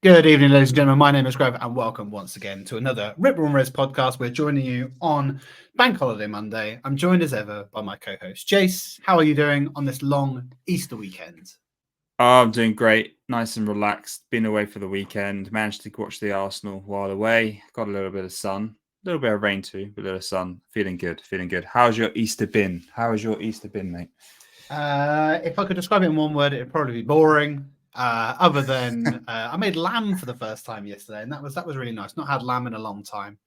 Good evening, ladies and gentlemen. My name is Greg, and welcome once again to another Rip Room Res podcast. We're joining you on Bank Holiday Monday. I'm joined as ever by my co-host, Jace. How are you doing on this long Easter weekend? Oh, I'm doing great. Nice and relaxed. Been away for the weekend. Managed to watch the Arsenal while away. Got a little bit of sun. A little bit of rain too, but a little sun. Feeling good. How's your Easter been? Mate? If I could describe it in one word, it'd probably be boring. Other than I made lamb for the first time yesterday, and that was really nice. Not had lamb in a long time,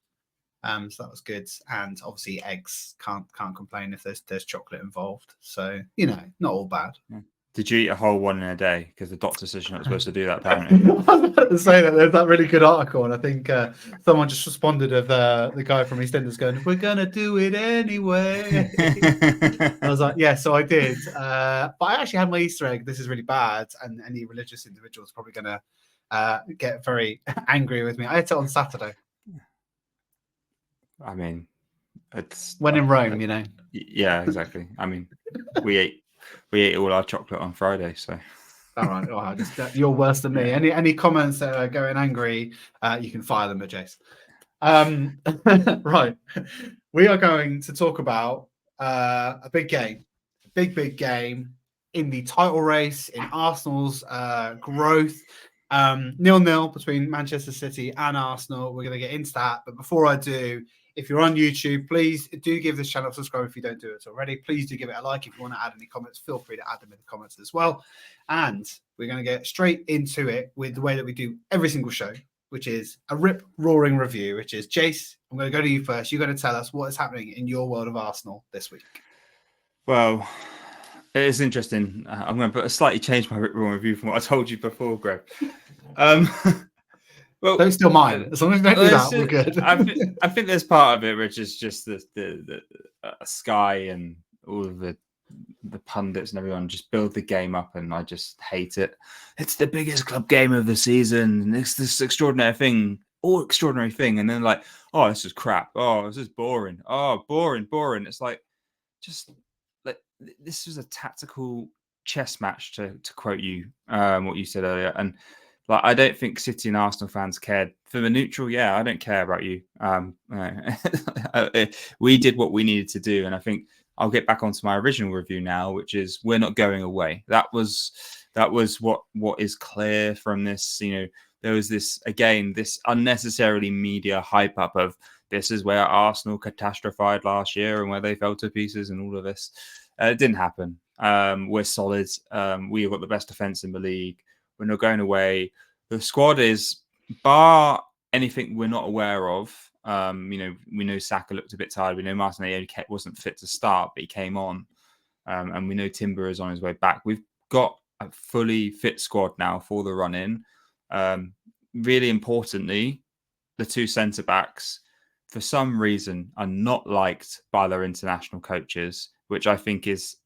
so that was good. And obviously eggs, can't complain if there's chocolate involved. So not all bad. Yeah. Did you eat a whole one in a day? Because the doctor says you're not supposed to do that, apparently. I was about to say that there's that really good article, and I think someone just responded of the guy from EastEnders going, "We're gonna do it anyway." I was like, "Yeah, so I did." But I actually had my Easter egg. This is really bad, and any religious individual is probably gonna get very angry with me. I ate it on Saturday. I mean, it's when in Rome, Yeah, exactly. I mean, we ate all our chocolate on Friday, so. All right. You're worse than me. Any comments that are going angry, you can fire them at Jace. Right. We are going to talk about a big game. Big game in the title race, in Arsenal's growth. 0-0 between Manchester City and Arsenal. We're going to get into that. But before I do, if you're on YouTube, please do give this channel a subscribe if you don't do it already. Please do give it a like. If you want to add any comments, feel free to add them in the comments as well. And we're going to get straight into it with the way that we do every single show, which is a rip-roaring review, which is, Jace, I'm going to go to you first. You're going to tell us what is happening in your world of Arsenal this week. Well, it is interesting. I'm going to slightly change my rip-roaring review from what I told you before, Greg. Well, don't steal mine. As long as you don't do that, we're good. I think there's part of it which is just the Sky and all of the pundits and everyone just build the game up, and I just hate it. It's the biggest club game of the season. It's this extraordinary thing, and then like, oh, this is crap. Oh, this is boring. Oh, boring. It's like, just like, this was a tactical chess match, to quote you, what you said earlier, and. Like, I don't think City and Arsenal fans cared. For the neutral, yeah, I don't care about you. We did what we needed to do, and I think I'll get back onto my original review now, which is we're not going away. That was what is clear from this. There was this unnecessarily media hype up of this is where Arsenal catastrophized last year and where they fell to pieces and all of this. It didn't happen. We're solid. We've got the best defense in the league. We're not going away. The squad is, bar anything we're not aware of. We know Saka looked a bit tired. We know Martinelli wasn't fit to start, but he came on. And we know Timber is on his way back. We've got a fully fit squad now for the run-in. Really importantly, the two centre-backs, for some reason, are not liked by their international coaches, which I think is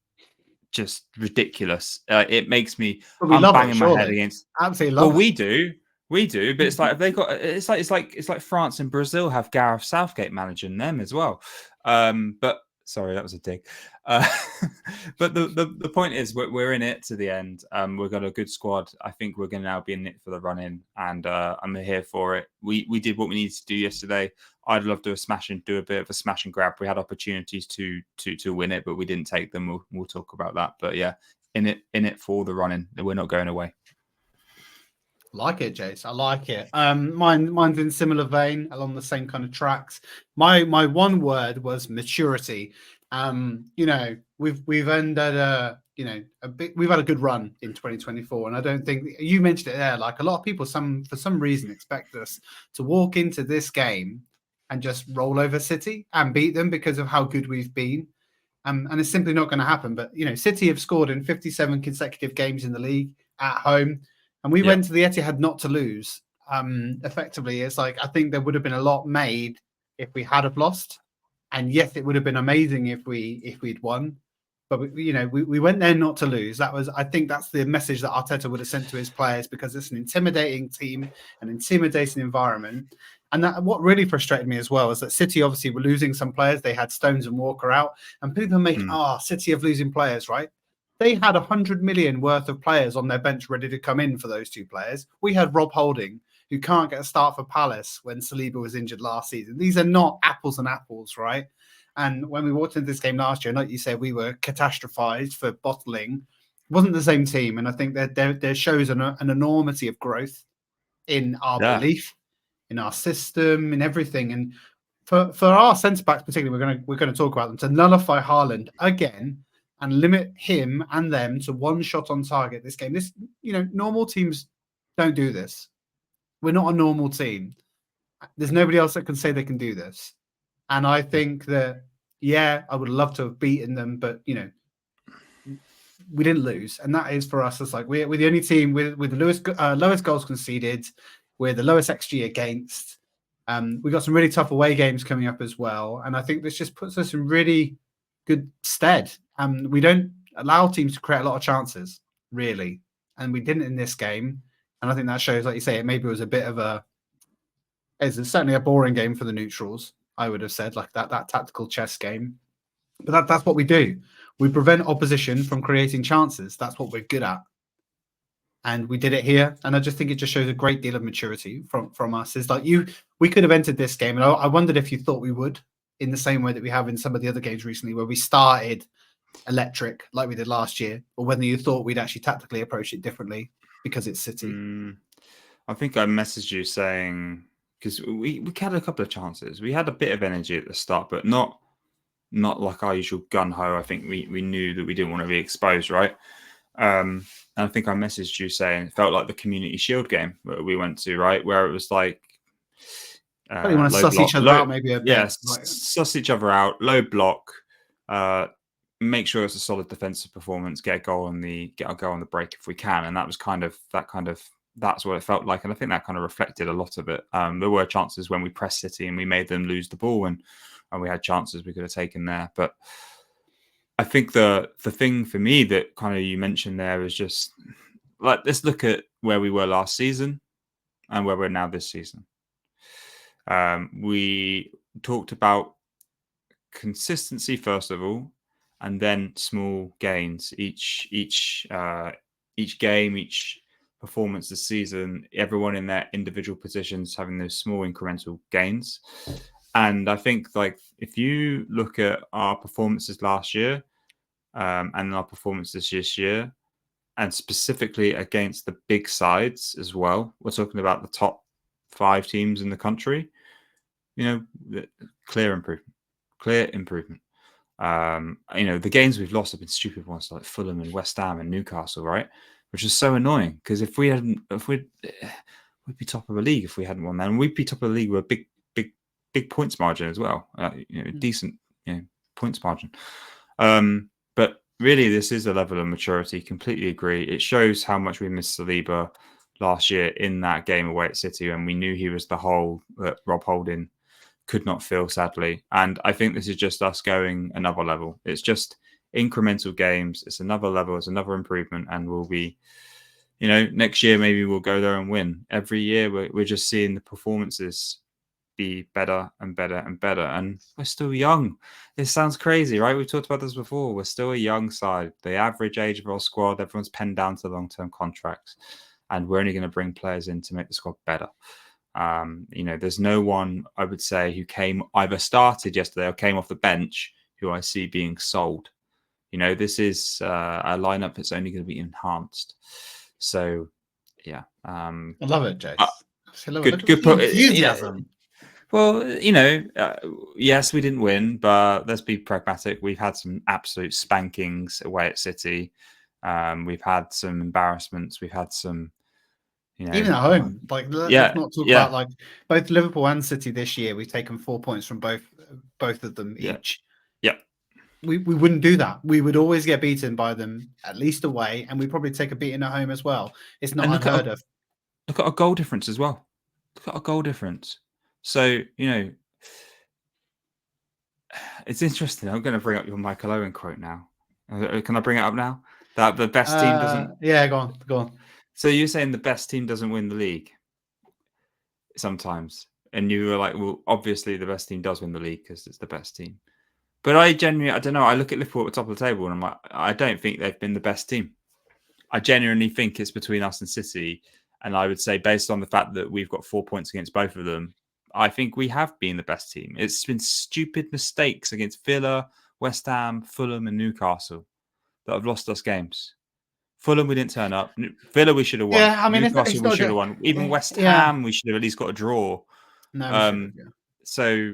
just ridiculous. It makes me. I'm banging my head against. Absolutely love. Well, we do, but it's like if they got. It's like France and Brazil have Gareth Southgate managing them as well. But sorry, that was a dig. But the point is, we're in it to the end. We've got a good squad. I think we're going to now be in it for the run-in, and I'm here for it. We did what we needed to do yesterday. I'd love to do a bit of a smash and grab. We had opportunities to win it, but we didn't take them. We'll talk about that. But yeah, in it for the run-in. We're not going away. Like it, Jace. I like it. Mine's in similar vein, along the same kind of tracks. My one word was maturity. We've ended we've had a good run in 2024, and I don't think you mentioned it there. Like, a lot of people, for some reason, expect us to walk into this game and just roll over City and beat them because of how good we've been. And it's simply not going to happen. But, City have scored in 57 consecutive games in the league at home. And we went to the Etihad not to lose. Effectively, it's like, I think there would have been a lot made if we had have lost. And yes, it would have been amazing if we'd won. But we went there not to lose. I think that's the message that Arteta would have sent to his players, because it's an intimidating team, an intimidating environment. And that, what really frustrated me as well, is that City obviously were losing some players. They had Stones and Walker out, and people make City of losing players, right? They had 100 million worth of players on their bench ready to come in for those two players. We had Rob Holding, who can't get a start for Palace when Saliba was injured last season. These are not apples and apples, right? And when we walked into this game last year, like you said, we were catastrophized for bottling. It wasn't the same team. And I think that there shows an enormity of growth in our belief, in our system, in everything. And for our centre backs, particularly, we're going to talk about them, to nullify Haaland again and limit him and them to one shot on target this game. This, normal teams don't do this. We're not a normal team. There's nobody else that can say they can do this. And I think that, I would love to have beaten them, but, we didn't lose. And that is for us. It's like we're the only team with the lowest goals conceded. We're the lowest XG against. We've got some really tough away games coming up as well. And I think this just puts us in really good stead. We don't allow teams to create a lot of chances, really. And we didn't in this game. And I think that shows, like you say, it maybe was a bit of it's certainly a boring game for the neutrals, I would have said, like that tactical chess game. But that's what we do. We prevent opposition from creating chances. That's what we're good at. And we did it here. And I just think it just shows a great deal of maturity from us. It's like we could have entered this game. And I wondered if you thought we would, in the same way that we have in some of the other games recently, where we started electric like we did last year, or whether you thought we'd actually tactically approach it differently because it's City. I think I messaged you saying, because we had a couple of chances. We had a bit of energy at the start, but not like our usual gun-ho. I think we knew that we didn't want to be exposed, right? And I think I messaged you saying it felt like the Community Shield game that we went to, right? Where it was like... you want to suss each other out maybe a bit. Yeah, suss each other out, low block, make sure it's a solid defensive performance, get a goal on the break if we can. And that was that's what it felt like. And I think that kind of reflected a lot of it. There were chances when we pressed City and we made them lose the ball, and we had chances we could have taken there. But I think the thing for me that kind of you mentioned there is just like, let's look at where we were last season and where we're now this season. We talked about consistency first of all, and then small gains each game, each performance this season, everyone in their individual positions having those small incremental gains. And I think, like, if you look at our performances last year and our performances this year, and specifically against the big sides as well, we're talking about the top 5 teams in the country, clear improvement. The games we've lost have been stupid ones, like Fulham and West Ham and Newcastle, right? Which is so annoying, because we'd be top of the league if we hadn't won that, and we'd be top of the league with a big points margin as well, decent points margin. But really, this is a level of maturity. Completely agree. It shows how much we missed Saliba last year in that game away at City, and we knew he was the hole that Rob Holding could not fill, sadly. And I think this is just us going another level. It's just incremental games. It's another level. It's another improvement. And we'll be, next year, maybe we'll go there and win. Every year, we're just seeing the performances be better and better and better. And we're still young. This sounds crazy, right? We've talked about this before. We're still a young side. The average age of our squad, everyone's penned down to long-term contracts. And we're only going to bring players in to make the squad better. There's no one, I would say, who started yesterday or came off the bench who I see being sold. This is a lineup that's only going to be enhanced. So, yeah. I love it, Jace. Good enthusiasm. Well, yes, we didn't win, but let's be pragmatic. We've had some absolute spankings away at City. We've had some embarrassments. We've had some, even at home. Let's not talk about, like, both Liverpool and City this year. We've taken 4 points from both of them each. Yeah. We wouldn't do that. We would always get beaten by them, at least away, and we'd probably take a beating at home as well. It's not unheard of. Look at our goal difference as well. Look at our goal difference. So, it's interesting. I'm going to bring up your Michael Owen quote now. Can I bring it up now? That the best team doesn't... Yeah, go on. So you're saying the best team doesn't win the league sometimes. And you were like, well, obviously the best team does win the league because it's the best team. But I don't know. I look at Liverpool at the top of the table and I'm like, I don't think they've been the best team. I genuinely think it's between us and City. And I would say, based on the fact that we've got 4 points against both of them, I think we have been the best team. It's been stupid mistakes against Villa, West Ham, Fulham, and Newcastle that have lost us games. Fulham, we didn't turn up. Villa, we should have won. Yeah, I mean, Newcastle, we should have won. Even West Ham, we should have at least got a draw. No, we should have, yeah. So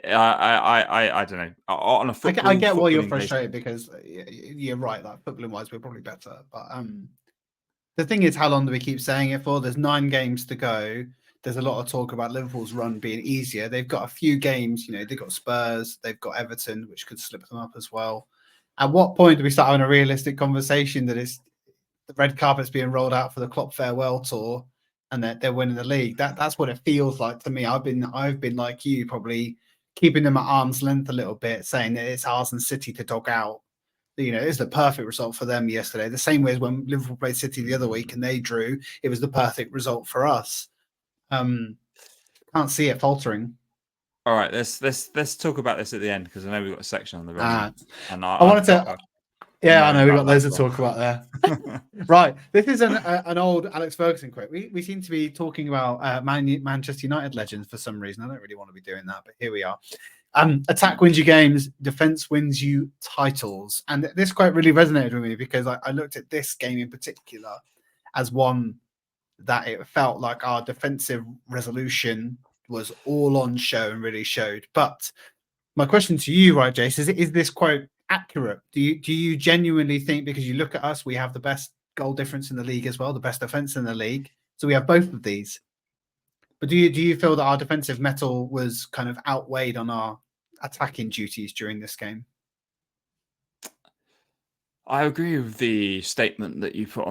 I don't know. On a football, I get why you're frustrated because you're right. Like footballing wise, we're probably better. But the thing is, how long do we keep saying it for? There's 9 games to go. There's a lot of talk about Liverpool's run being easier. They've got a few games. You know, they've got Spurs, they've got Everton, which could slip them up as well. At what point do we start having a realistic conversation that it's the red carpet's being rolled out for the Klopp farewell tour and that they're winning the league? That's what it feels like to me. I've been like you, probably keeping them at arm's length a little bit, saying that it's ours and City to dog out. You know, it's the perfect result for them yesterday. The same way as when Liverpool played City the other week and they drew, it was the perfect result for us. Can't see it faltering. All right, let's talk about this at the end because I know we've got a section on the road. And I wanted to. Yeah, I know we've got loads to talk about there. Right, this is an old Alex Ferguson quote. We seem to be talking about Manchester United legends for some reason. I don't really want to be doing that, but here we are. Attack wins you games, defense wins you titles. And this quote really resonated with me because I looked at this game in particular as one that it felt like our defensive resolution was all on show and really showed. But my question to you, right, Jace, is this quote accurate? Do you genuinely think, because you look at us, we have the best goal difference in the league as well, the best defense in the league, so we have both of these, but do you feel that our defensive mettle was kind of outweighed on our attacking duties during this game? I agree with the statement that you've got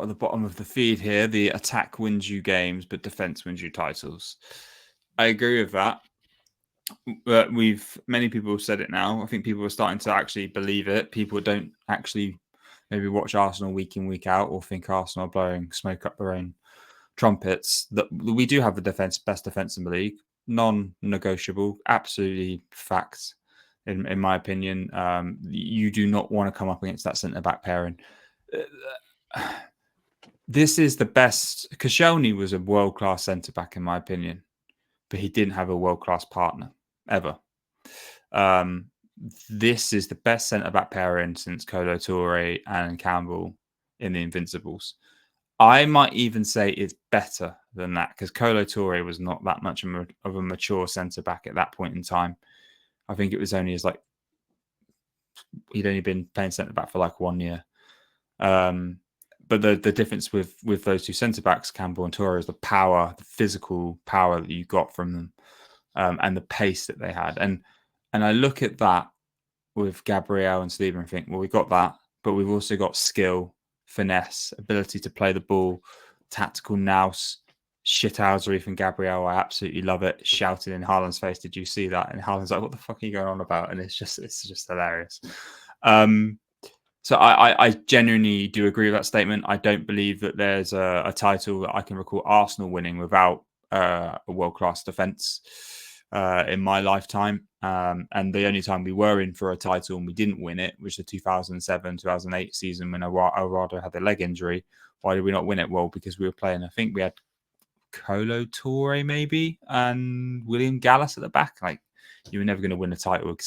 at the bottom of the feed here. The attack wins you games, but defense wins you titles. I agree with that. But many people have said it now. I think people are starting to actually believe it. People don't actually maybe watch Arsenal week in, week out, or think Arsenal are blowing smoke up their own trumpets. That we do have the best defense in the league, non-negotiable, absolutely facts. In my opinion, you do not want to come up against that centre-back pairing. This is the best. Koscielny was a world-class centre-back, in my opinion, but he didn't have a world-class partner, ever. This is the best centre-back pairing since Kolo Touré and Campbell in the Invincibles. I might even say it's better than that, because Kolo Touré was not that much of a mature centre-back at that point in time. I think it was only he'd only been playing centre back for like 1 year. But the difference with those two centre backs, Campbell and Touré, is the power, the physical power that you got from them, and the pace that they had. And I look at that with Gabriel and Saliba and think, well, we got that, but we've also got skill, finesse, ability to play the ball, tactical nous. Shithousery from Gabriel. I absolutely love it. Shouting in Haaland's face. Did you see that? And Haaland's like, what the fuck are you going on about? And it's just hilarious. So I genuinely do agree with that statement. I don't believe that there's a title that I can recall Arsenal winning without a world-class defence in my lifetime. And the only time we were in for a title and we didn't win it was the 2007-2008 season when Arteta had the leg injury. Why did we not win it? Well, because we were playing, I think we had Kolo Touré maybe and William Gallas at the back. Like, you were never going to win a title with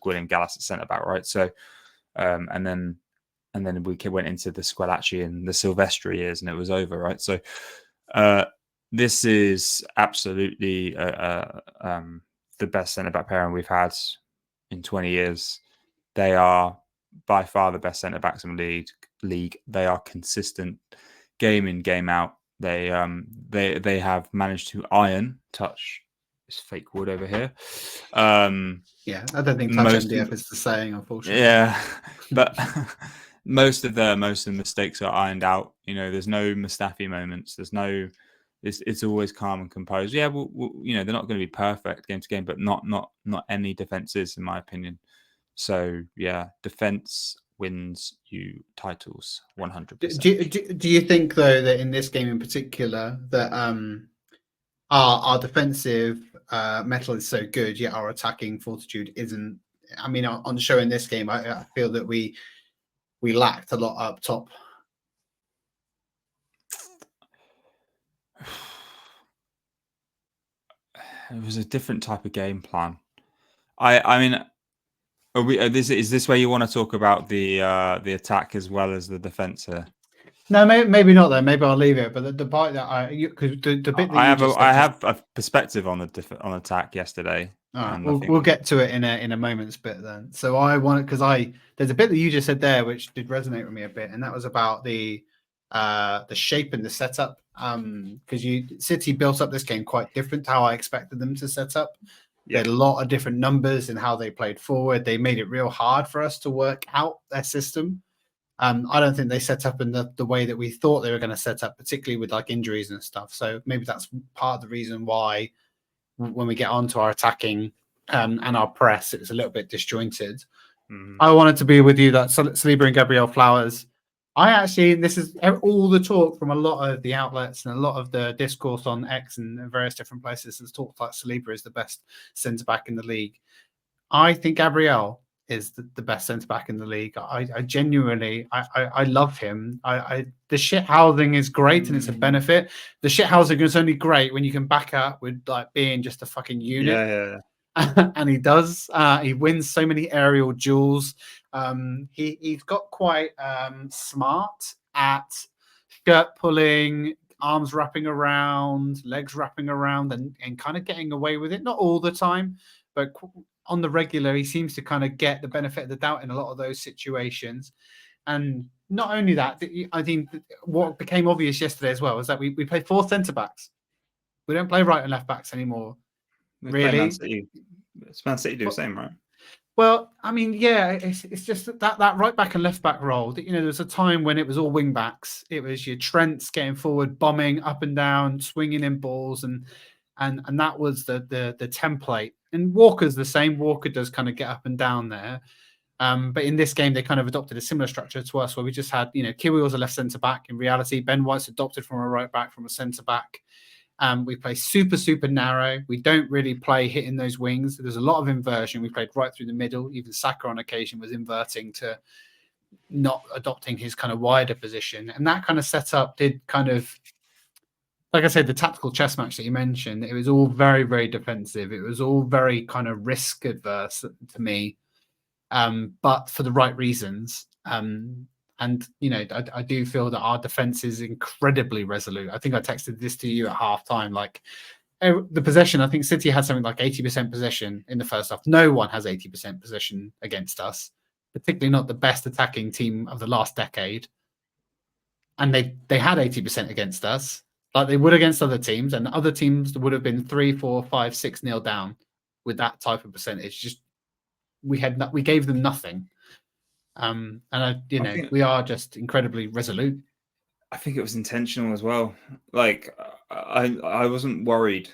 William Gallas at centre back, right? So and then we went into the Squelacci and the Silvestri years and it was over, right? So this is absolutely the best centre back pairing we've had in 20 years. They are by far the best centre backs in the league. They are consistent game in, game out. They have managed to touch this fake wood over here. Yeah, I don't think touch MDF is the saying, unfortunately. Yeah, but most of the mistakes are ironed out. You know, there's no Mustafi moments. There's no. It's always calm and composed. Yeah, well, you know, they're not going to be perfect game to game, but not any defenses, in my opinion. So yeah, defense wins you titles 100%. Do you think though that in this game in particular that our defensive metal is so good, yet our attacking fortitude isn't I mean, on show in this game, I feel that we lacked a lot up top. It was a different type of game plan. I mean, is this where you want to talk about the attack as well as the defense here? No, maybe not though. Maybe I'll leave it. But the part that because the bit that I have a perspective on on attack yesterday. All right, we'll get to it in a moment's bit then. So I want because there's a bit that you just said there which did resonate with me a bit, and that was about the shape and the setup. Because City built up this game quite different to how I expected them to set up. They had a lot of different numbers in how they played forward. They made it real hard for us to work out their system. I don't think they set up in the way that we thought they were going to set up, particularly with like injuries and stuff. So maybe that's part of the reason why when we get onto our attacking and our press, it's a little bit disjointed. I wanted to be with you that Saliba and Gabriel Flowers. This is all the talk from a lot of the outlets and a lot of the discourse on X and various different places has talked like Saliba is the best centre back in the league. I think Gabriel is the best centre back in the league. I genuinely love him. The shit housing is great and it's a benefit. The shit housing is only great when you can back up with like being just a fucking unit. Yeah. And he does. He wins so many aerial duels. He's got quite smart at shirt pulling, arms wrapping around, legs wrapping around, and kind of getting away with it. Not all the time, but on the regular, he seems to kind of get the benefit of the doubt in a lot of those situations. And not only that, I think what became obvious yesterday as well is that we play 4 centre backs. We don't play right and left backs anymore. Really? Man City do the same, right? Well, I mean, yeah, it's just that right back and left back role. There was a time when it was all wing backs. It was your Trents getting forward, bombing up and down, swinging in balls, and that was the template. And Walker's the same. Walker does kind of get up and down there. But in this game, they kind of adopted a similar structure to us where we just had, Kiwi was a left centre back. In reality, Ben White's adopted from a right back, from a centre back. We play super, super narrow. We don't really play hitting those wings. There's a lot of inversion. We played right through the middle. Even Saka on occasion was inverting to not adopting his kind of wider position. And that kind of setup did kind of, like I said, the tactical chess match that you mentioned, it was all very, very defensive. It was all very kind of risk adverse to me, but for the right reasons. And, I do feel that our defense is incredibly resolute. I think I texted this to you at halftime. Like the possession, I think City had something like 80% possession in the first half. No one has 80% possession against us, particularly not the best attacking team of the last decade. And they had 80% against us, like they would against other teams, and other teams would have been 3, 4, 5, 6-0 down with that type of percentage. Just we gave them nothing. We are just incredibly resolute. I think it was intentional as well. Like I wasn't worried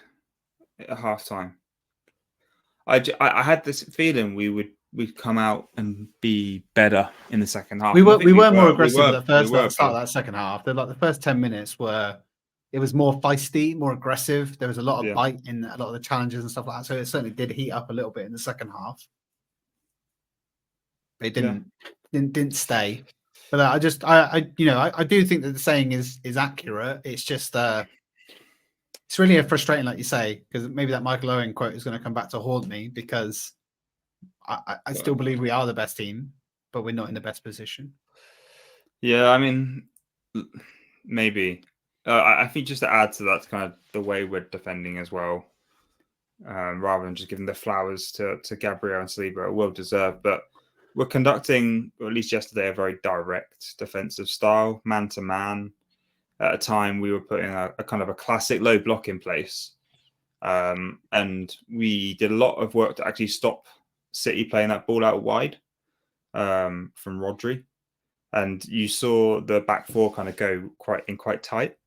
at halftime. I had this feeling we'd come out and be better in the second half. We were more aggressive at the start of that second half. The first 10 minutes it was more feisty, more aggressive. There was a lot of bite in a lot of the challenges and stuff like that. So it certainly did heat up a little bit in the second half. They didn't stay. But I do think that the saying is accurate. It's just it's really frustrating, like you say, because maybe that Michael Owen quote is going to come back to haunt me, because I still believe we are the best team, but we're not in the best position. Yeah, I mean, maybe. I think just to add to that, kind of the way we're defending as well, rather than just giving the flowers to Gabriel and Saliba, well deserved. But we're conducting, or at least yesterday, a very direct defensive style, man to man. At a time, we were putting a kind of a classic low block in place, and we did a lot of work to actually stop City playing that ball out wide from Rodri. And you saw the back four kind of go quite tight.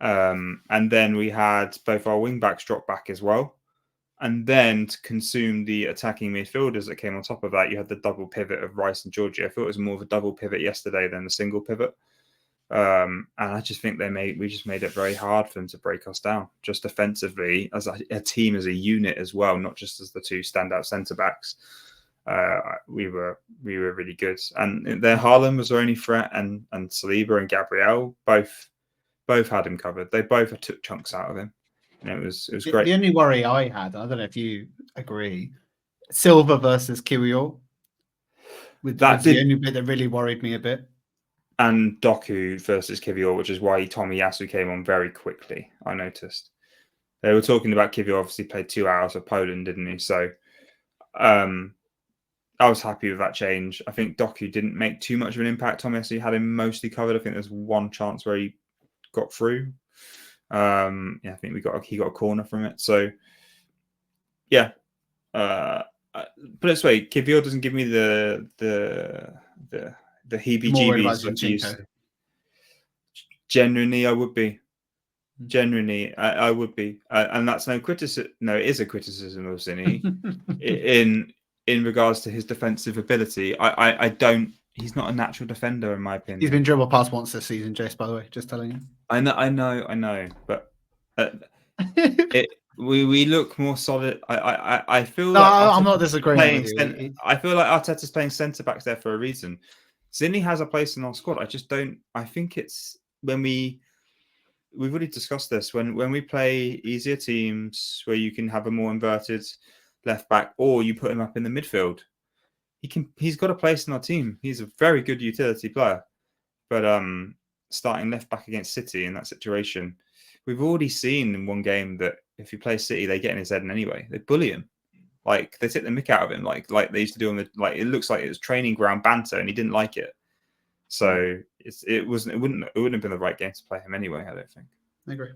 And then we had both our wing backs drop back as well. And then to consume the attacking midfielders that came on top of that, you had the double pivot of Rice and Georgie. I thought it was more of a double pivot yesterday than a single pivot. And I just think we just made it very hard for them to break us down, just defensively as a team, as a unit as well, not just as the two standout centre backs. We were really good, and their Haaland was their only threat, and Saliba and Gabriel both had him covered. They both took chunks out of him, and it was great. The only worry I had, I don't know if you agree, Silva versus Kirill. That's the only bit that really worried me a bit. And Doku versus Kivior, which is why Tomiyasu came on very quickly. I noticed they were talking about Kivior. Obviously, played 2 hours for Poland, didn't he? So, I was happy with that change. I think Doku didn't make too much of an impact. Tomiyasu had him mostly covered. I think there's one chance where he got through. I think he got a corner from it. So, yeah. Put it this way, Kivior doesn't give me the heebie-jeebies like he used to. Genuinely, I would be. Genuinely, I would be. And that's no criticism. No, it is a criticism of Zinni in regards to his defensive ability. I don't. He's not a natural defender, in my opinion. He's been dribbled past once this season, Jace, by the way, just telling you. I know. But we look more solid. I feel like I'm not disagreeing with you. I feel like Arteta's playing centre backs there for a reason. Zinni has a place in our squad. I just don't. I think it's when we've already discussed this. When we play easier teams where you can have a more inverted left back, or you put him up in the midfield, he's got a place in our team. He's a very good utility player. But starting left back against City in that situation, we've already seen in one game that if he plays City, they get in his head anyway. They bully him. Like, they take the mick out of him, like they used to do on the, like, it looks like it was training ground banter, and he didn't like it. So it wouldn't have been the right game to play him anyway, I don't think. I agree.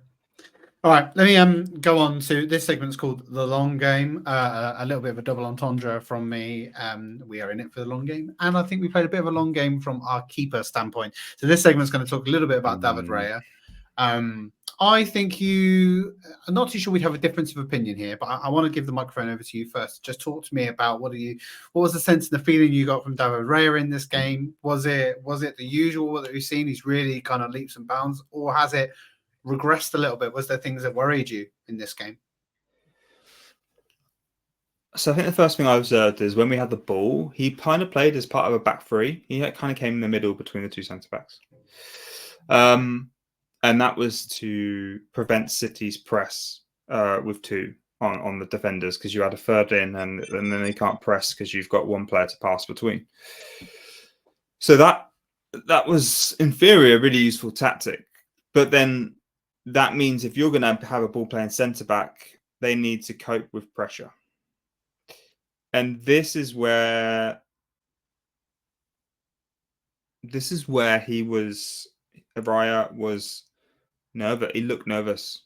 All right, let me go on to this segment's called The Long Game. A little bit of a double entendre from me. We are in it for the long game, and I think we played a bit of a long game from our keeper standpoint. So this segment's going to talk a little bit about David Raya. I think I'm not too sure we'd have a difference of opinion here, but I want to give the microphone over to you first. Just talk to me about what was the sense and the feeling you got from David Raya in this game? Was it the usual that we've seen? He's really kind of leaps and bounds, or has it regressed a little bit? Was there things that worried you in this game? So I think the first thing I observed is when we had the ball, he kind of played as part of a back three. He kind of came in the middle between the two centre backs. And that was to prevent City's press with two on the defenders, because you had a third in and then they can't press because you've got one player to pass between. So that was, in theory, a really useful tactic. But then that means if you're going to have a ball-playing centre-back, they need to cope with pressure. And this is where Raya was nervous. He looked nervous.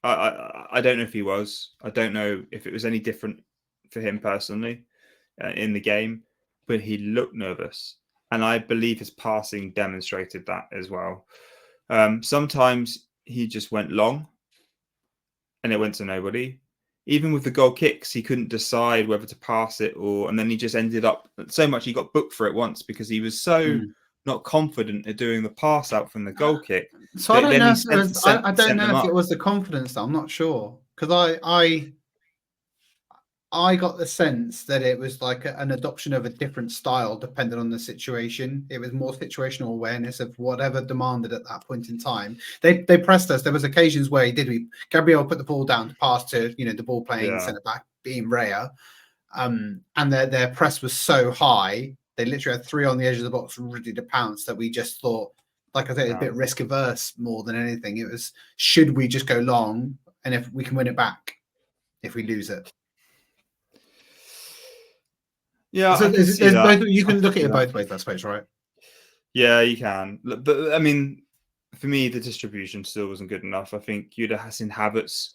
I don't know if he was. I don't know if it was any different for him personally in the game, but he looked nervous. And I believe his passing demonstrated that as well. Sometimes he just went long and it went to nobody. Even with the goal kicks, he couldn't decide whether to pass it and then he just ended up so much. He got booked for it once because he was so not confident at doing the pass out from the goal kick. So I don't know if it was the confidence. I'm not sure, because I got the sense that it was like an adoption of a different style depending on the situation. It was more situational awareness of whatever demanded at that point in time. They pressed us. There was occasions where Gabriel put the ball down to pass to the ball playing centre back being Raya, and their press was so high. They literally had three on the edge of the box ready to pounce that we just thought, like I said, a bit risk averse more than anything. It was, should we just go long, and if we can win it back if we lose it. Yeah, so you can look at it both ways, I suppose, right? Yeah, you can. But I mean, for me, the distribution still wasn't good enough. I think you'd have seen Havertz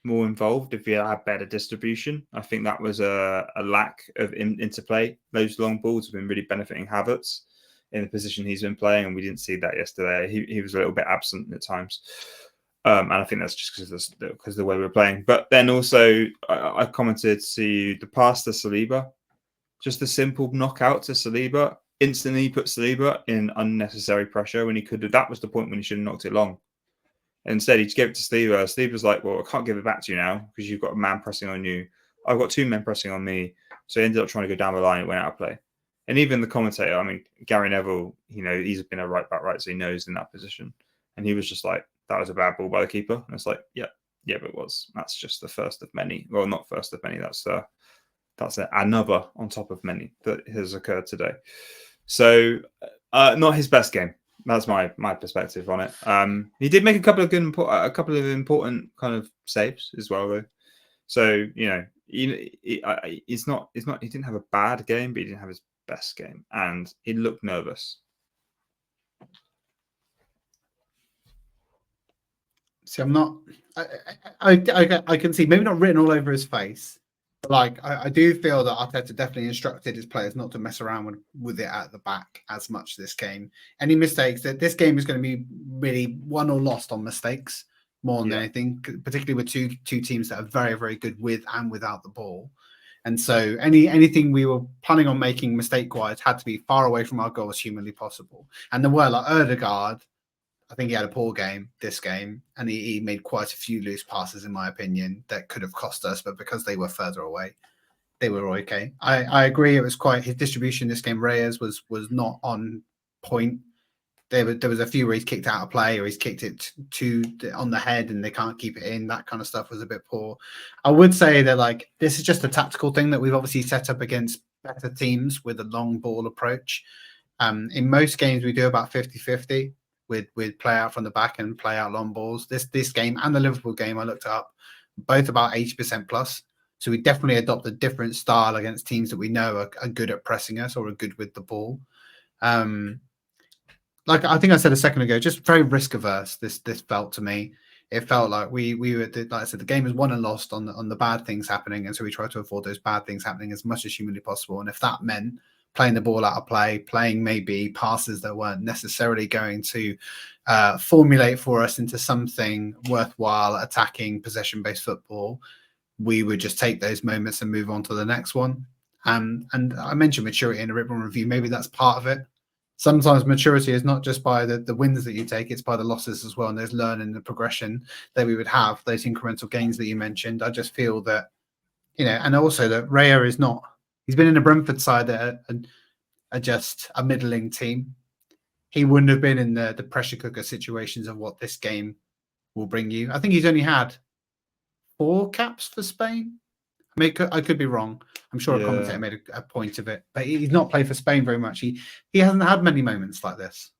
more involved if you had better distribution. I think that was a lack of interplay. Those long balls have been really benefiting Havertz in the position he's been playing, and we didn't see that yesterday. He was a little bit absent at times. And I think that's just because of the way we're playing. But then also, I commented to the pass to Saliba. Just a simple knockout to Saliba. instantly put Saliba in unnecessary pressure when he could have. That was the point when he should have knocked it long. Instead, he just gave it to Saliba. Saliba's like, well, I can't give it back to you now because you've got a man pressing on you. I've got 2 men pressing on me. So he ended up trying to go down the line. It went out of play. And even the commentator, I mean, Gary Neville, he's been a right back, right? So he knows in that position. And he was just like, that was a bad ball by the keeper. And it's like, yeah, but it was. That's just the first of many. Well, not first of many. That's another on top of many that has occurred today. So not his best game. That's my perspective on it. He did make a couple of important kind of saves as well, though. So he didn't have a bad game, but he didn't have his best game, and he looked nervous. See, I'm not. I can see maybe not written all over his face, but like I do feel that Arteta definitely instructed his players not to mess around with it at the back as much this game. Any mistakes, that this game is going to be really won or lost on mistakes more than anything, particularly with two teams that are very, very good with and without the ball. And so anything we were planning on making mistake-wise had to be far away from our goal as humanly possible. And there were, like Erdegaard, I think he had a poor game this game, and he made quite a few loose passes, in my opinion, that could have cost us, but because they were further away, they were okay. I agree, it was quite, his distribution this game, Reyes, was not on point. There was a few where he's kicked out of play or he's kicked it on the head and they can't keep it in. That kind of stuff was a bit poor. I would say that like this is just a tactical thing that we've obviously set up against better teams with a long ball approach. In most games, we do about 50-50 with play out from the back and play out long balls. This game and the Liverpool game, I looked up, both about 80% plus. So we definitely adopt a different style against teams that we know are good at pressing us or are good with the ball. Like I think I said a second ago, just very risk averse. This felt to me. It felt like we were, like I said, the game is won and lost on the bad things happening, and so we try to avoid those bad things happening as much as humanly possible. And if that meant playing the ball out of play, playing maybe passes that weren't necessarily going to formulate for us into something worthwhile, attacking possession-based football, we would just take those moments and move on to the next one. And I mentioned maturity in a written review. Maybe that's part of it. Sometimes maturity is not just by the wins that you take, it's by the losses as well. And there's learning, the progression that we would have, those incremental gains that you mentioned. I just feel that, and also that Raya is not, he's been in a Brentford side that are just a middling team. He wouldn't have been in the pressure cooker situations of what this game will bring you. I think he's only had 4 caps for Spain. I could be wrong. I'm sure a commentator made a point of it, but he's not played for Spain very much. He hasn't had many moments like this.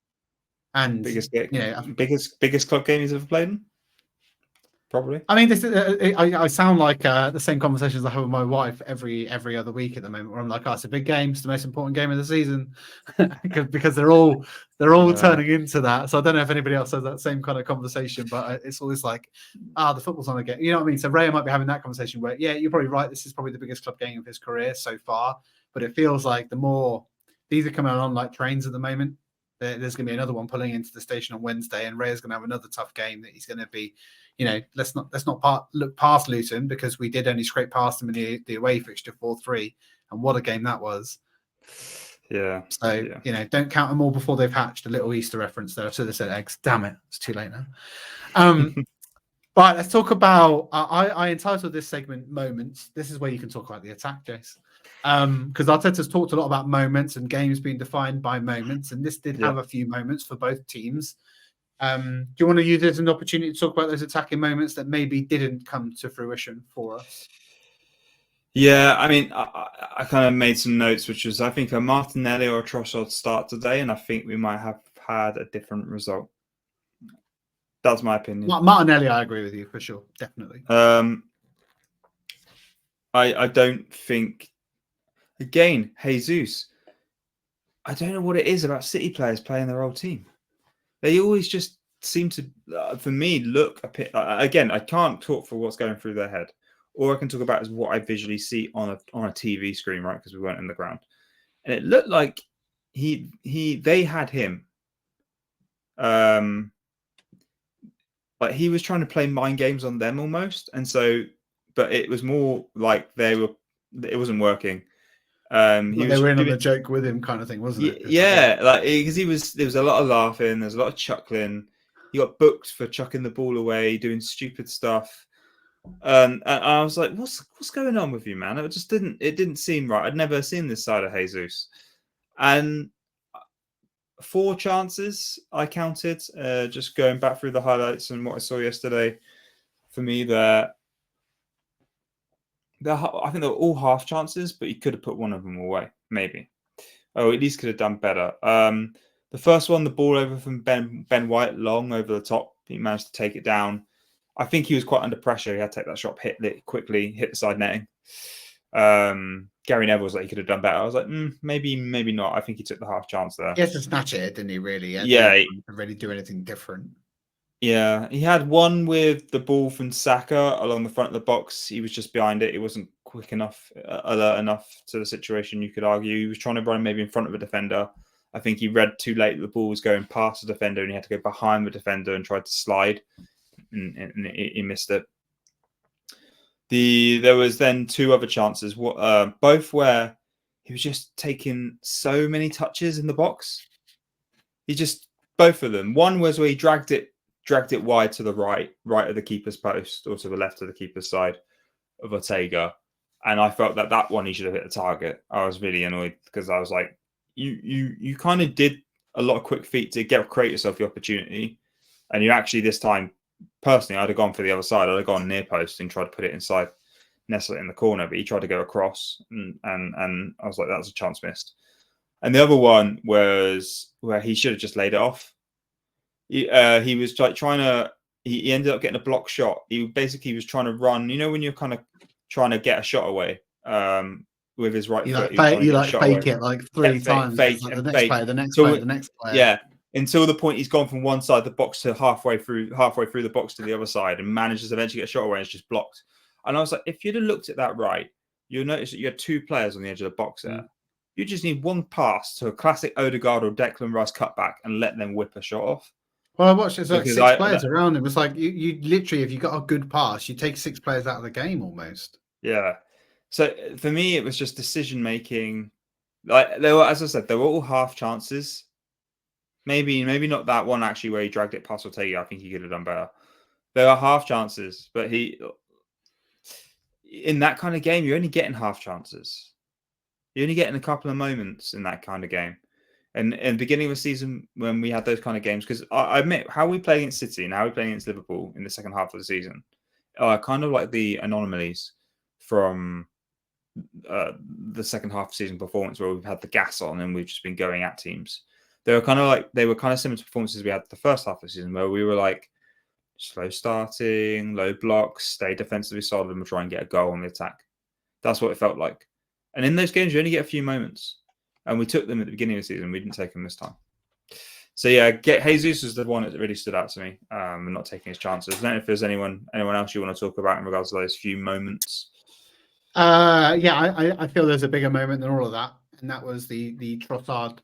And biggest club game he's ever played in? Probably. I mean, this is, I sound like the same conversations I have with my wife every other week at the moment, where I'm like, "Oh, it's a big game. It's the most important game of the season," because they're all turning into that. So I don't know if anybody else has that same kind of conversation, but it's always like, the football's on again. You know what I mean? So Raya might be having that conversation where, yeah, you're probably right. This is probably the biggest club game of his career so far, but it feels like the more these are coming along like trains at the moment. There's going to be another one pulling into the station on Wednesday, and Raya's going to have another tough game that he's going to be, let's not look past Luton, because we did only scrape past them in the away fixture 4-3, and what a game that was. Yeah. So, don't count them all before they've hatched. A little Easter reference there. I should have said eggs. Damn it. It's too late now. Right, let's talk about, I entitled this segment Moments. This is where you can talk about the attack, Jace. Because Arteta's talked a lot about moments and games being defined by moments, and this did have a few moments for both teams. Do you want to use it as an opportunity to talk about those attacking moments that maybe didn't come to fruition for us? Yeah, I mean, I kind of made some notes, which was, I think, a Martinelli or a Trossard start today, and I think we might have had a different result. That's my opinion. Martinelli, I agree with you for sure, definitely. I don't think. Again, Jesus, I don't know what it is about City players playing their old team. They always just seem to, for me, look a bit. Again, I can't talk for what's going through their head. All I can talk about is what I visually see on a TV screen, right? Because we weren't in the ground, and it looked like they had him. Like he was trying to play mind games on them almost, and so, but it was more like it wasn't working. He They was were in on doing, the joke with him, kind of thing, wasn't it? It's like, yeah, like because there was a lot of laughing, there's a lot of chuckling. He got booked for chucking the ball away, doing stupid stuff. And I was like, what's going on with you, man? It didn't seem right. I'd never seen this side of Jesus. And 4 chances I counted, just going back through the highlights and what I saw yesterday. For me, I think they were all half chances, but he could have put one of them away, maybe. Oh, at least could have done better. The first one, the ball over from Ben White, long over the top. He managed to take it down. I think he was quite under pressure. He had to take that shot, hit it quickly, hit the side netting. Gary Neville was like, he could have done better. I was like, maybe not. I think he took the half chance there. he has to snatch it, didn't he? Really? Yeah. To really do anything different. Yeah, he had one with the ball from Saka along the front of the box. He was just behind it. He wasn't quick enough, alert enough to the situation, you could argue. He was trying to run maybe in front of a defender. I think he read too late that the ball was going past the defender and he had to go behind the defender and tried to slide. And he missed it. There was then 2 other chances, both where he was just taking so many touches in the box. Both of them. One was where he dragged it wide to the right of the keeper's post, or to the left of the keeper's side of Ortega. And I felt that one he should have hit the target. I was really annoyed because I was like, you kind of did a lot of quick feet to create yourself the opportunity. And you actually, this time, personally, I'd have gone for the other side. I'd have gone near post and tried to put it inside, nestle it in the corner. But he tried to go across, and I was like, that was a chance missed. And the other one was where he should have just laid it off. He was like trying to. He ended up getting a block shot. He basically was trying to run. You know when you're kind of trying to get a shot away with his right foot. You fake it like 3 times. Fake like and the next fake. player, the next player, the next player. Yeah, until the point he's gone from one side of the box to halfway through the box to the other side and manages to eventually get a shot away and it's just blocked. And I was like, if you'd have looked at that right, you'll notice that you had 2 players on the edge of the box there. You just need one pass to a classic Odegaard or Declan Rice cutback and let them whip a shot off. Well, I watched there's like 6 players around him. It's like you literally, if you got a good pass, you take 6 players out of the game almost. Yeah. So for me, it was just decision making. Like they were, as I said, they were all half chances. Maybe not that one actually where he dragged it past Ortega. I think he could have done better. There are half chances, but in that kind of game, you're only getting half chances. You're only getting a couple of moments in that kind of game. And in the beginning of the season, when we had those kind of games, because I admit, how we play against City and how we play against Liverpool in the second half of the season are kind of like the anomalies from the second half of season performance, where we've had the gas on and we've just been going at teams. They were kind of similar to performances we had the first half of the season, where we were like slow starting, low blocks, stay defensively solid, and we'll try and get a goal on the attack. That's what it felt like. And in those games, you only get a few moments. And we took them at the beginning of the season. We didn't take them this time. So yeah, Jesus is the one that really stood out to me. And not taking his chances. I don't know if there's anyone else you want to talk about in regards to those few moments. I feel there's a bigger moment than all of that, and that was the Trossard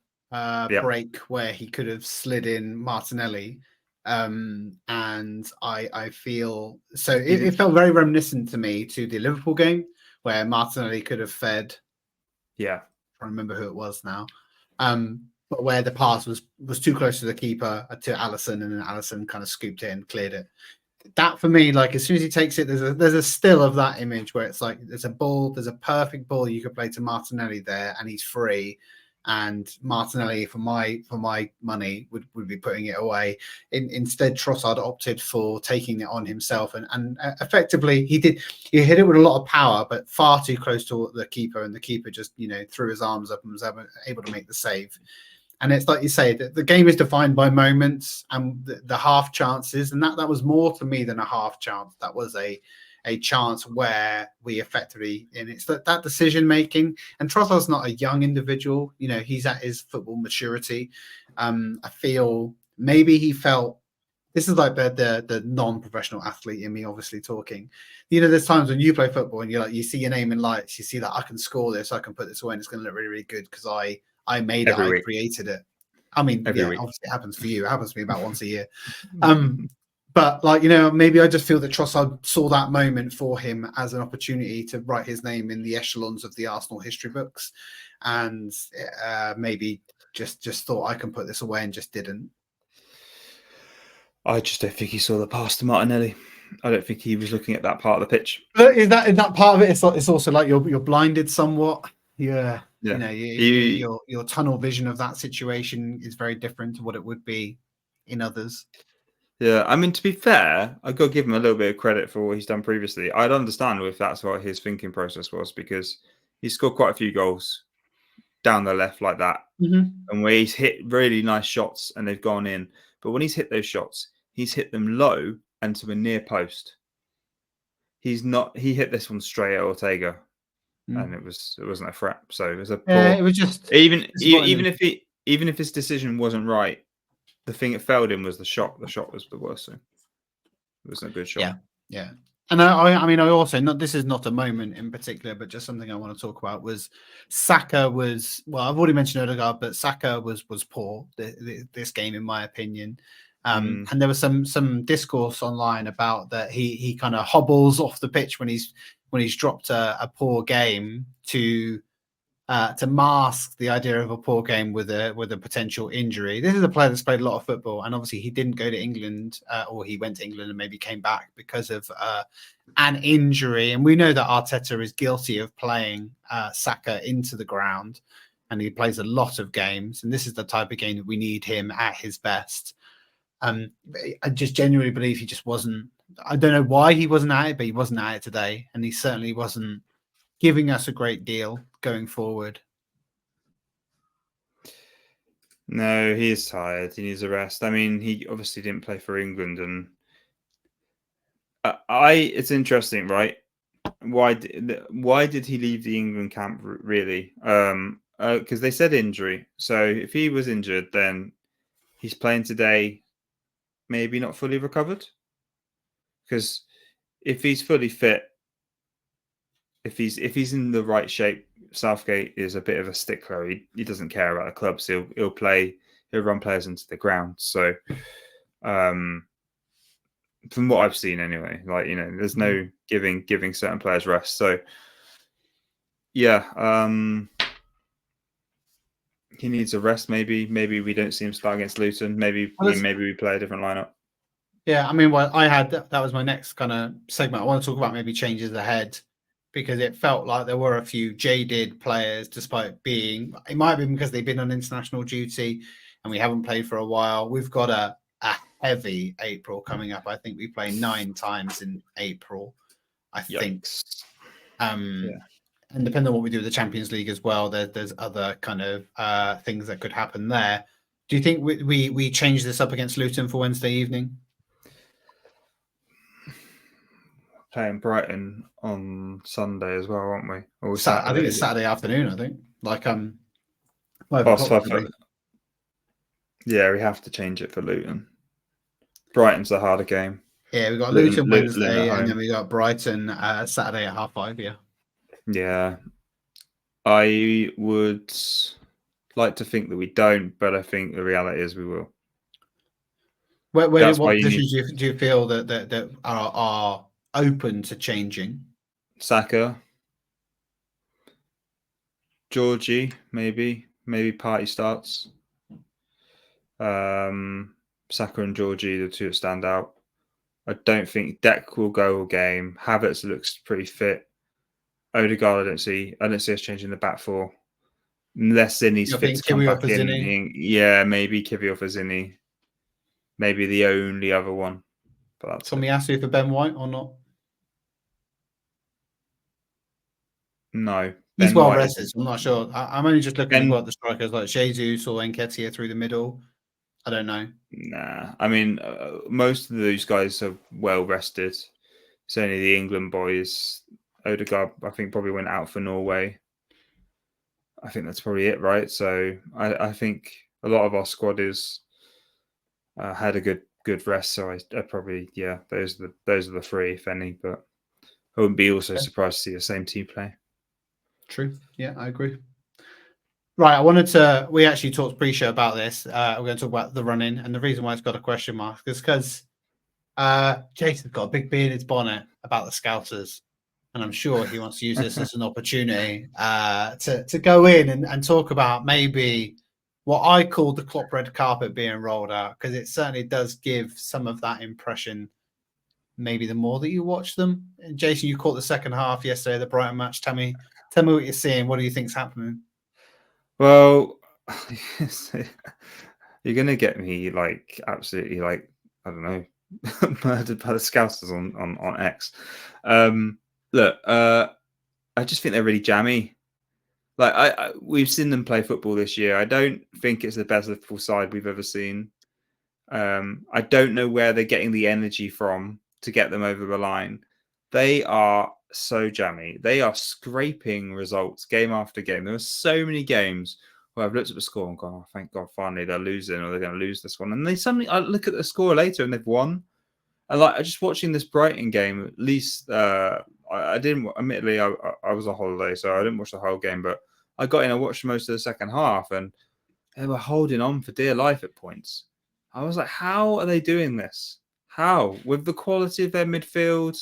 break where he could have slid in Martinelli. And I feel so it felt very reminiscent to me to the Liverpool game where Martinelli could have fed. Yeah. I remember who it was now, but where the pass was too close to the keeper, to Alisson, and then Alisson kind of scooped it and cleared it. That for me, like as soon as he takes it, there's a still of that image where it's like there's a perfect ball you could play to Martinelli there, and he's free. And Martinelli, for my money, would be putting it away. Instead, Trossard opted for taking it on himself, and effectively he hit it with a lot of power, but far too close to the keeper, and the keeper just threw his arms up and was able to make the save. And it's like you say, the game is defined by moments and the half chances, and that was more to me than a half chance. That was a chance where we effectively, and it's that decision making. And Trossard's not a young individual, he's at his football maturity. I feel maybe he felt, this is like the non-professional athlete in me obviously talking. There's times when you play football and you see your name in lights, you see that I can score this, I can put this away, and it's going to look really, really good because I made it, I created it. I mean, obviously it happens for you. It happens to me about once a year. But like, you know, maybe I just feel that Trossard saw that moment for him as an opportunity to write his name in the echelons of the Arsenal history books, and maybe just thought I can put this away and just didn't. I just don't think he saw the pass to Martinelli. I don't think he was looking at that part of the pitch. But is that part of it? It's also like you're blinded somewhat. Yeah. You know, your tunnel vision of that situation is very different to what it would be in others. Yeah, I mean, to be fair, I've got to give him a little bit of credit for what he's done previously. I'd understand if that's what his thinking process was, because he's scored quite a few goals down the left like that, and where he's hit really nice shots and they've gone in. But when he's hit those shots, he's hit them low and to a near post. He hit this one straight at Ortega, and it wasn't a threat. So it was a poor. It was just even if his decision wasn't right, the thing it failed in was the shot. The shot was the worst thing. It wasn't a good shot. Yeah. And I mean, I also this is not a moment in particular, but just something I want to talk about was Saka was, well, I've already mentioned Odegaard, but Saka was poor this game, in my opinion. And there was some discourse online about that he kind of hobbles off the pitch when he's dropped a poor game to mask the idea of a poor game with a potential injury. This is a player that's played a lot of football, and obviously he didn't go to England, or he went to England and maybe came back because of an injury. And we know that Arteta is guilty of playing Saka into the ground, and he plays a lot of games. And this is the type of game that we need him at his best. I just genuinely believe he just wasn't. I don't know why he wasn't at it, but he wasn't at it today, and he certainly wasn't giving us a great deal going forward. No, he is tired. He needs a rest. I mean, he obviously didn't play for England, and it's interesting, right? Why did he leave the England camp, really? Because they said injury. So if he was injured, then he's playing today, maybe not fully recovered. Because if he's fully fit, if he's in the right shape, Southgate is a bit of a stickler. He doesn't care about the clubs. He'll run players into the ground. So, from what I've seen anyway, like, you know, there's no giving certain players rest. So, yeah, he needs a rest. Maybe we don't see him start against Luton. Maybe we play a different lineup. Yeah, I mean, well, that was my next kind of segment. I want to talk about maybe changes ahead, because it felt like there were a few jaded players, despite being, it might have been because they've been on international duty and we haven't played for a while. We've got a heavy April coming up. I think we play 9 times in April, I think. And depending on what we do with the Champions League as well, there's other kind of things that could happen there. Do you think we change this up against Luton for Wednesday evening? Playing Brighton on Sunday as well, aren't we? Or I think it's Saturday afternoon. I think 5 o'clock. Yeah, we have to change it for Luton. Brighton's a harder game. Yeah, we got Luton Wednesday, and then we got Brighton Saturday at 5:30. Yeah. Yeah, I would like to think that we don't, but I think the reality is we will. What positions do you feel that are open to changing? Saka, Georgie, maybe Partey starts. Saka and Georgie, the two that stand out. I don't think Deck will go all game. Havertz looks pretty fit. Odegaard, I don't see us changing the back four unless Zinni's fit to come back in. Yeah, maybe Kiwior for Zinni. Maybe the only other one. But that's Tomiyasu for Ben White or not? No. He's well rested, so I'm not sure. I'm only just looking at the strikers like Jesus or Nketiah through the middle. I don't know. Nah. I mean, most of those guys are well rested. It's only the England boys. Odegaard, I think, probably went out for Norway. I think that's probably it, right? So I think a lot of our squad is had a good rest. So I probably, yeah, those are the 3, if any. But I wouldn't be also surprised to see the same team play. True. Yeah, I agree. Right, we actually talked pre-show about this. We're going to talk about the run-in, and the reason why it's got a question mark is because Jason's got a big bee in his bonnet about the Scousers, and I'm sure he wants to use this as an opportunity to go in and talk about maybe what I call the Klopp red carpet being rolled out, because it certainly does give some of that impression. Maybe the more that you watch them. And Jason, you caught the second half yesterday, the Brighton match. Tell me what you're seeing. What do you think's happening? Well, you're gonna get me like absolutely like I don't know murdered by the Scousers on X. Look, I just think they're really jammy. Like we've seen them play football this year. I don't think it's the best Liverpool side we've ever seen. I don't know where they're getting the energy from to get them over the line. They are so jammy. They are scraping results game after game. There are so many games where I've looked at the score and gone, oh, thank God, finally they're losing or they're going to lose this one. And they suddenly, I look at the score later and they've won. And like, just watching this Brighton game, at least I didn't, admittedly, I was on holiday, so I didn't watch the whole game, but I got in and watched most of the second half and they were holding on for dear life at points. I was like, how are they doing this? How? With the quality of their midfield,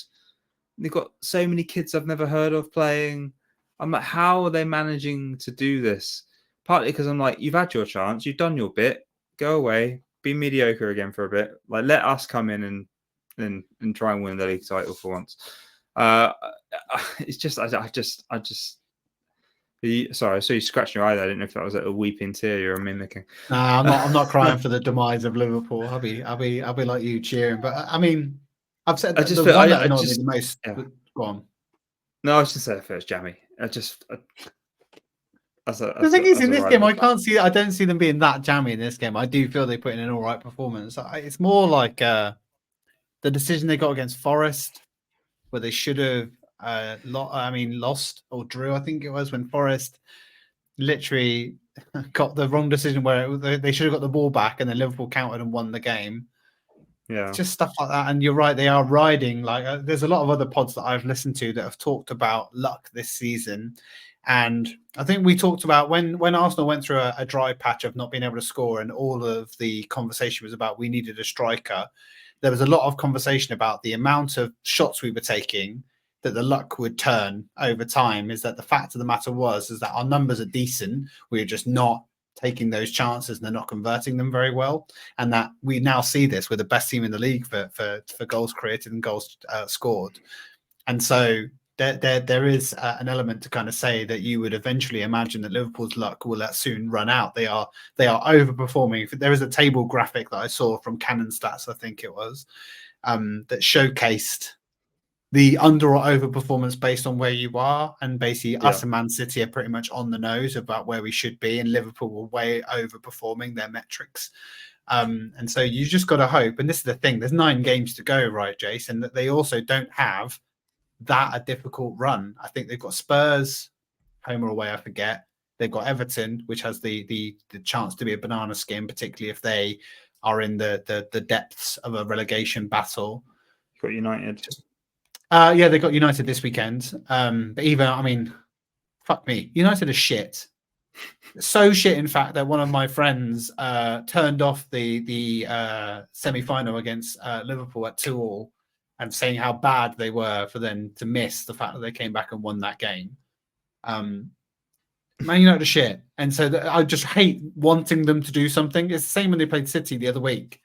they've got so many kids I've never heard of playing. I'm like, how are they managing to do this? Partly because I'm like, you've had your chance, you've done your bit, go away, be mediocre again for a bit. Like, let us come in and try and win the league title for once. It's just, I just. Sorry, I saw you scratching your eye there. I didn't know if that was a weeping tear you're mimicking. Nah, I'm not crying for the demise of Liverpool. I'll be like you cheering. But I mean, I've said that the one that annoyed me the most. Yeah. Go on. No, I was just saying first, Jamie. The thing is, in this game, I don't see them being that jammy in this game. I do feel they put in an all right performance. It's more like the decision they got against Forest, where they should have lost or drew. I think it was when Forest literally got the wrong decision where they should have got the ball back, and then Liverpool countered and won the game. Yeah, it's just stuff like that. And you're right, they are riding. Like there's a lot of other pods that I've listened to that have talked about luck this season. And I think we talked about when Arsenal went through a dry patch of not being able to score, and all of the conversation was about we needed a striker. There was a lot of conversation about the amount of shots we were taking, that the luck would turn over time. Is that the fact of the matter is that our numbers are decent. We're just not taking those chances and they're not converting them very well. And that we now see this, we're the best team in the league for goals created and goals scored. And so there is an element to kind of say that you would eventually imagine that Liverpool's luck will soon run out. They are overperforming. There is a table graphic that I saw from Canon Stats, I think it was, that showcased the under or over performance based on where you are. And basically us and Man City are pretty much on the nose about where we should be. And Liverpool were way overperforming their metrics. And so you just got to hope. And this is the thing, there's 9 games to go, right, Jason, that they also don't have that a difficult run. I think they've got Spurs, home or away, I forget. They've got Everton, which has the chance to be a banana skin, particularly if they are in the depths of a relegation battle. You've got United. Yeah, they got United this weekend. But even, I mean, fuck me, United are shit. So shit, in fact, that one of my friends turned off the semi-final against Liverpool at 2-2, and saying how bad they were for them to miss the fact that they came back and won that game. Man United are shit. And so I just hate wanting them to do something. It's the same when they played City the other week.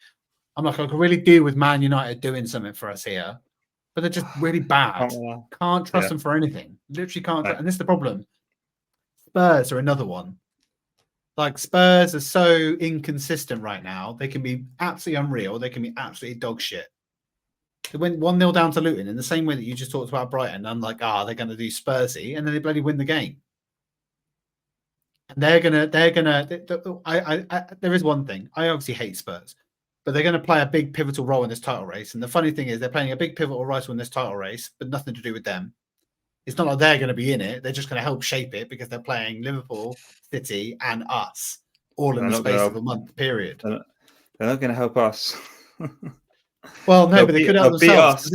I'm like, I could really do with Man United doing something for us here. But they're just really bad. Can't trust them for anything. Literally can't. And this is the problem. Spurs are another one. Like, Spurs are so inconsistent right now. They can be absolutely unreal. They can be absolutely dog shit. They went 1-0 down to Luton in the same way that you just talked about Brighton. I'm like, they're going to do Spursy, and then they bloody win the game. And there is one thing. I obviously hate Spurs, but they're going to play a big pivotal role in this title race. And the funny thing is they're playing a big pivotal role in this title race, but nothing to do with them. It's not like they're going to be in it. They're just going to help shape it because they're playing Liverpool, City, and us all in the space of a month period. They're not going to help us. Well, no, but they could help themselves.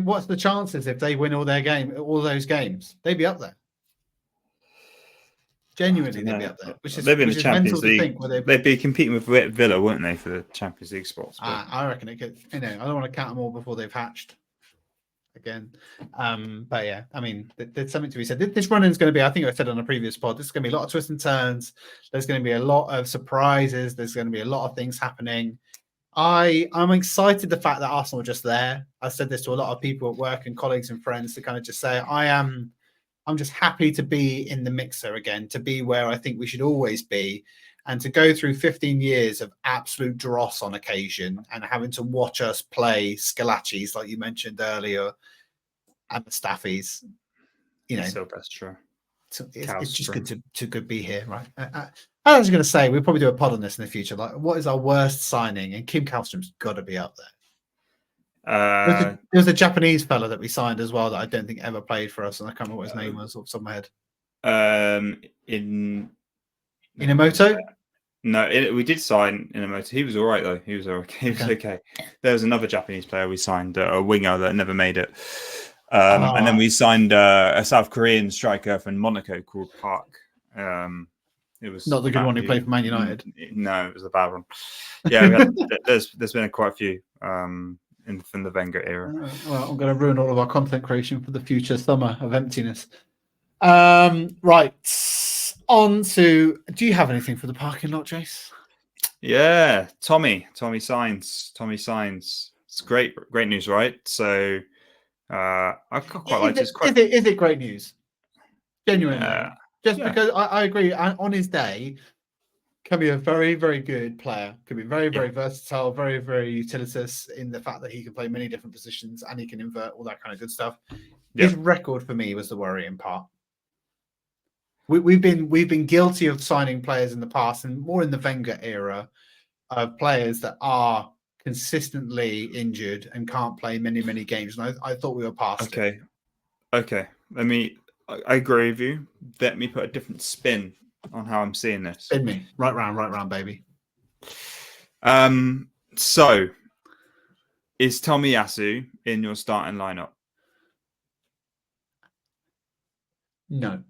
What's the chances if they win all those games? They'd be up there. Genuinely, they'd be up there, which they'd be in is the mental Champions to League. think. They'd be competing with Villa, wouldn't they, for the Champions League spots? But... I reckon it could. I don't want to count them all before they've hatched. Again, but yeah, I mean, there's something to be said. This run-in is going to be, I think I said on a previous pod, this is going to be a lot of twists and turns. There's going to be a lot of surprises. There's going to be a lot of things happening. I'm excited the fact that Arsenal are just there. I said this to a lot of people at work and colleagues and friends to kind of just say, I'm just happy to be in the mixer again, to be where I think we should always be, and to go through 15 years of absolute dross on occasion and having to watch us play Scalaccis, like you mentioned earlier, and Mustafi's, So that's true. It's just good to be here, right? I was going to say, we'll probably do a pod on this in the future. Like, what is our worst signing? And Kim Kallstrom's got to be up there. There was a Japanese fella that we signed as well that I don't think ever played for us, and I can't remember what his name was off the top of my head. Inamoto? No, we did sign Inamoto. He was all right though. He was okay. There was another Japanese player we signed, a winger that never made it. And then we signed a South Korean striker from Monaco called Park. It was not the good one who played for Man United. No, it was a bad one. Yeah, there's been quite a few from the Wenger era. Well, I'm going to ruin all of our content creation for the future summer of emptiness. Right, on to. Do you have anything for the parking lot, Jace? Yeah, Tommy signs. It's great news, right? So I quite like this. Is it great news? Genuinely, because I agree. On his day, can be a very, very good player. Could be very, very versatile, very, very utilitous in the fact that he can play many different positions and he can invert, all that kind of good stuff. His record for me was the worrying part. We've been guilty of signing players in the past, and more in the Wenger era, of players that are consistently injured and can't play many, many games. And I thought we were past it. Okay. I agree with you. Let me put a different spin on how I'm seeing this. Spin me. Right round, baby. So, is Tomiyasu in your starting lineup? No.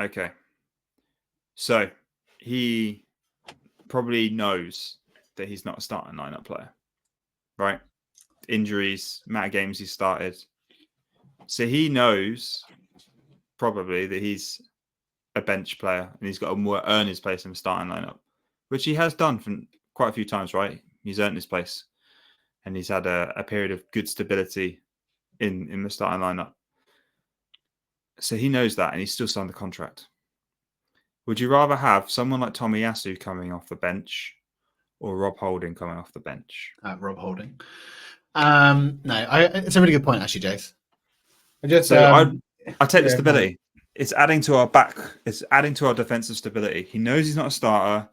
Okay. So, he probably knows that he's not a starting lineup player, right? Injuries, amount of games he started. So, he knows probably that he's a bench player and he's got to earn his place in the starting lineup, which he has done from quite a few times, right? He's earned his place and he's had a period of good stability in the starting lineup. So he knows that and he's still signed the contract. Would you rather have someone like Tomiyasu coming off the bench or Rob Holding coming off the bench? Rob Holding. No, it's a really good point, actually, Jace. I take the stability. It's adding to our back. It's adding to our defensive stability. He knows he's not a starter.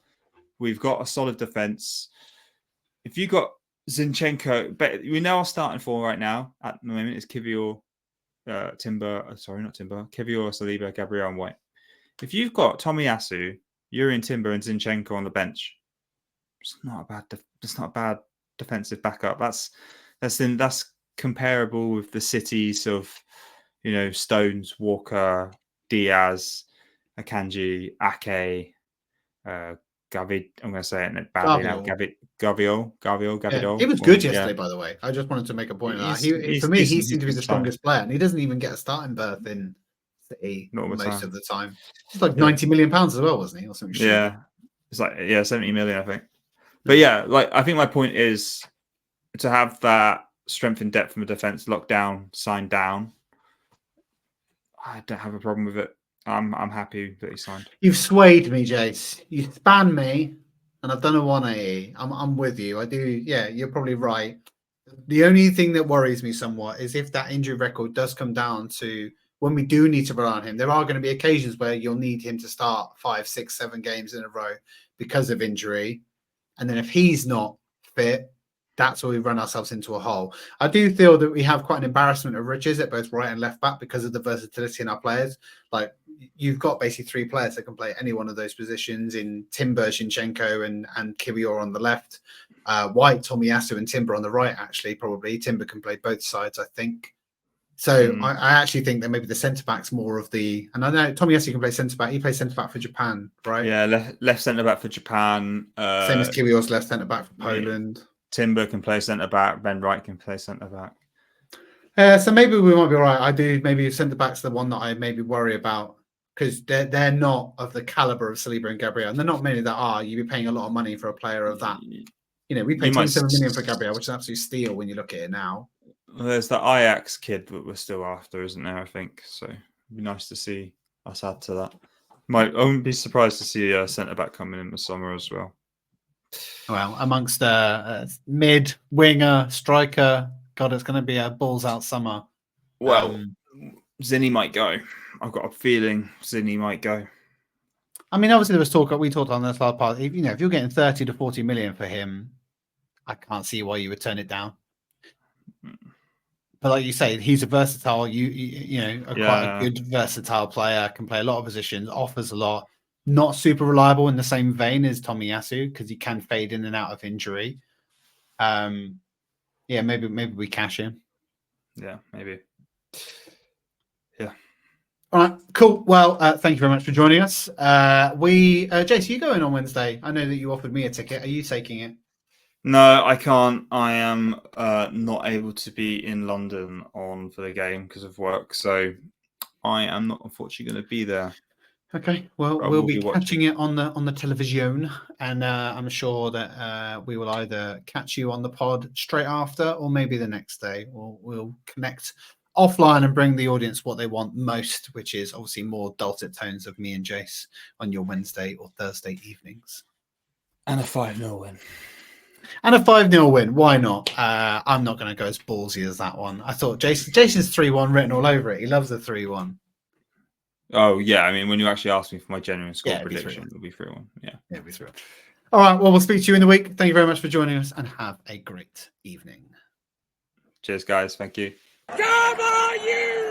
We've got a solid defense. If you got Zinchenko, but we know our starting form right now at the moment is Kivior, Kivior, Saliba, Gabriel, and White. If you've got Tomiyasu, Yuri and Timber, and Zinchenko on the bench, it's not a bad defensive backup. That's comparable with the cities of, Stones, Walker, Diaz, Akanji, Ake, Gavid. I'm going to say it badly now. Gaviol. Yeah, he was good yesterday, by the way. I just wanted to make a point of that. For me, he seemed to be the strongest player, and he doesn't even get a starting berth in City most of the time. It's like £90 million as well, wasn't he? Or something. Yeah, it's like 70 million, I think. But yeah, I think my point is to have that strength and depth from the defense locked down, signed down. I don't have a problem with it. I'm happy that he signed. You've swayed me, Jace. You spanned me, and I've done a 180. I'm with you. I do. Yeah, you're probably right. The only thing that worries me somewhat is if that injury record does come down to when we do need to rely on him. There are going to be occasions where you'll need him to start 5, 6, 7 games in a row because of injury, and then if he's not fit, that's where we run ourselves into a hole. I do feel that we have quite an embarrassment of riches at both right and left back because of the versatility in our players. Like, you've got basically 3 players that can play any one of those positions in Timber, Zinchenko, and Kiwior on the left. White, Tomiyasu, and Timber on the right, actually, probably. Timber can play both sides, I think. So I actually think that maybe the centre back's more of the. And I know Tomiyasu can play centre back. He plays centre back for Japan, right? Yeah, left centre back for Japan. Same as Kyrgios, left centre back for Poland. Timber can play centre back. Ben Wright can play centre back. So maybe we might be all right. I do. Maybe centre back's the one that I maybe worry about because they're not of the calibre of Saliba and Gabriel, and they're not many that are. You'd be paying a lot of money for a player of that. You know, we paid 27 million for Gabriel, which is an absolute steal when you look at it now. Well, there's the Ajax kid that we're still after, isn't there? I think so. It'd be nice to see us add to that. I wouldn't be surprised to see a centre back coming in the summer as well. Well, amongst mid winger striker, God, it's going to be a balls out summer. Well, Zinni might go. I've got a feeling Zinni might go. I mean, obviously there was talk. We talked on this last part. If you're getting 30 to 40 million for him, I can't see why you would turn it down. But like you say, he's a versatile. Quite a good versatile player. Can play a lot of positions. Offers a lot. Not super reliable in the same vein as Tomiyasu because he can fade in and out of injury. Maybe we cash him. Yeah, maybe. Yeah. All right, cool. Well, thank you very much for joining us. Jace, you going on Wednesday? I know that you offered me a ticket. Are you taking it? No, I can't. I am not able to be in London for the game because of work, so I am not unfortunately going to be there. Okay, well, we'll be catching it on the television, and I'm sure that we will either catch you on the pod straight after, or maybe the next day. We'll connect offline and bring the audience what they want most, which is obviously more dulcet tones of me and Jace on your Wednesday or Thursday evenings. And a 5-0 win. And a 5-0 win. Why not? I'm not going to go as ballsy as that one. I thought Jason's 3-1 written all over it. He loves the 3-1. Oh, yeah. I mean, when you actually ask me for my genuine score prediction, it'll be 3-1. Yeah, it'll be 3-1. All right. Well, we'll speak to you in the week. Thank you very much for joining us and have a great evening. Cheers, guys. Thank you. Come on, you